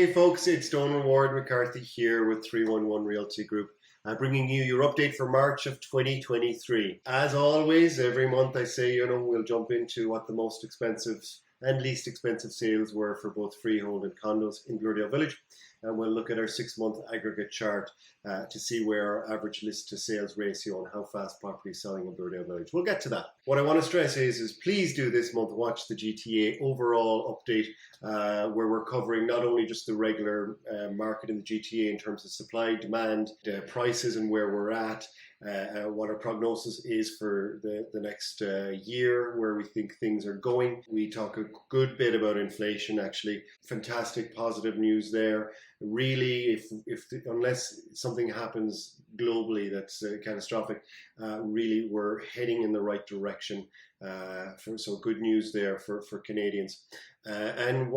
Hey folks, it's Donal Ward McCarthy here with 311 Realty Group, bringing you your update for March of 2023. As always, every month I say, we'll jump into what the most expensive and least expensive sales were for both freehold and condos in Bloordale Village. And we'll look at our 6-month aggregate chart to see where our average list to sales ratio and how fast property is selling in Bloordale Village. We'll get to that. What I want to stress is please do this month watch the GTA overall update where we're covering not only just the regular market in the GTA in terms of supply, demand, prices and where we're at, what our prognosis is for the next year, where we think things are going. We talk a good bit about inflation, actually. Fantastic positive news there. Really, unless something happens globally that's catastrophic, really we're heading in the right direction. So good news there for Canadians. And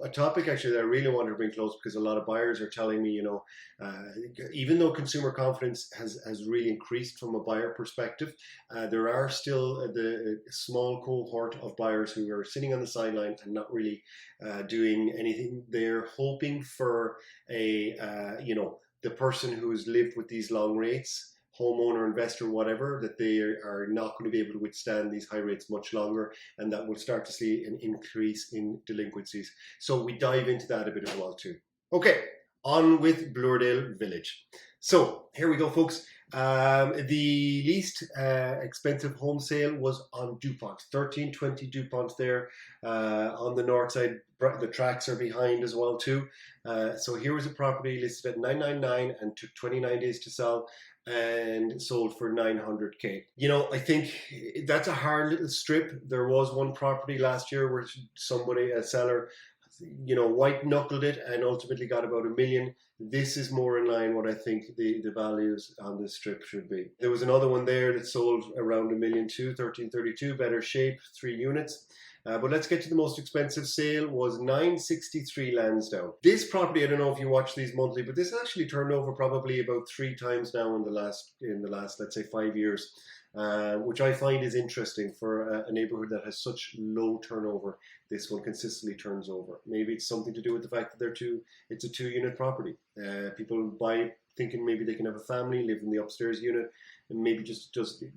a topic actually that I really wanted to bring close, because a lot of buyers are telling me, even though consumer confidence has really increased from a buyer perspective, there are still the small cohort of buyers who are sitting on the sideline and not really doing anything. They're hoping for the person who's lived with these long rates, homeowner, investor, whatever, that they are not going to be able to withstand these high rates much longer, and that we'll start to see an increase in delinquencies. So we dive into that a bit as well too. Okay, on with Bloordale Village. So here we go, folks. The least expensive home sale was on DuPont, 1320 DuPont there on the north side. The tracks are behind as well too. So here was a property listed at $999 and took 29 days to sell, and sold for $900K. I think that's a hard little strip. There was one property last year where a seller, white knuckled it and ultimately got about $1 million. This is more in line what I think the values on this strip should be. There was another one there that sold around $1 million too, 1332, better shape, 3 units. But let's get to the most expensive sale. Was 963 Lansdowne. This property, I don't know if you watch these monthly, but this actually turned over probably about 3 times now in the last let's say 5 years, which I find is interesting for a neighborhood that has such low turnover. This one consistently turns over. Maybe it's something to do with the fact that it's a 2-unit property. People buy thinking maybe they can have a family, live in the upstairs unit, and maybe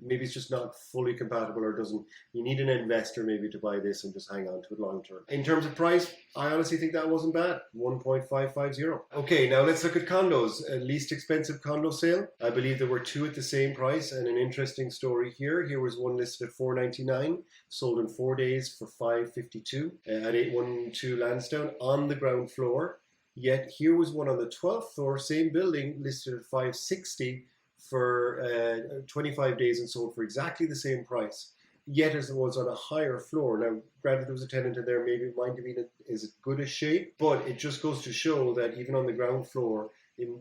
maybe it's just not fully compatible, or doesn't. You need an investor maybe to buy this and just hang on to it long term. In terms of price, I honestly think that wasn't bad. 1.550. Okay, now let's look at condos. Least expensive condo sale. I believe there were 2 at the same price, and an interesting story here. Here was one listed at $499, sold in 4 days for $552 at 812 Lansdowne on the ground floor. Yet here was one on the 12th floor, same building, listed at $560 for 25 days and sold for exactly the same price. Yet as it was on a higher floor. Now, granted, there was a tenant in there, maybe it might have been as good a shape, but it just goes to show that even on the ground floor,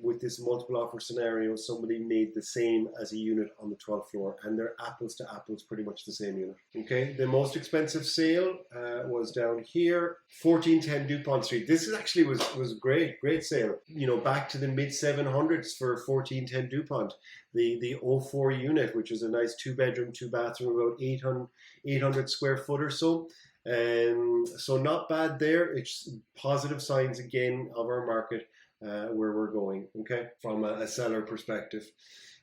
with this multiple offer scenario, somebody made the same as a unit on the 12th floor, and they're apples to apples, pretty much the same unit. Okay, the most expensive sale was down here, 1410 DuPont Street. This actually was great sale. Back to the mid 700s for 1410 DuPont. The 04 unit, which is a nice 2-bedroom, 2-bathroom, about 800 square foot or so. So not bad there. It's positive signs again of our market. Where we're going, okay, from a seller perspective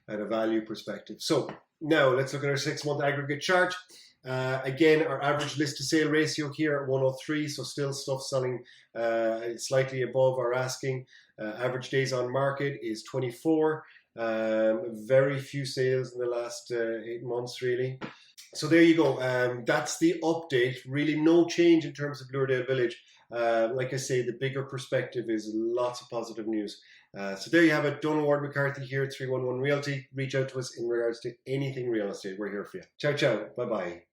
and a value perspective. So now let's look at our 6-month aggregate chart. Again, our average list to sale ratio here at 103, so still stuff selling slightly above our asking. Average days on market is 24. Very few sales in the last 8 months, really. So there you go. That's the update. Really no change in terms of Bloordale Village. Like I say, the bigger perspective is lots of positive news. So there you have it. Donal Ward McCarthy here at 311 Realty. Reach out to us in regards to anything real estate. We're here for you. Ciao, ciao. Bye-bye.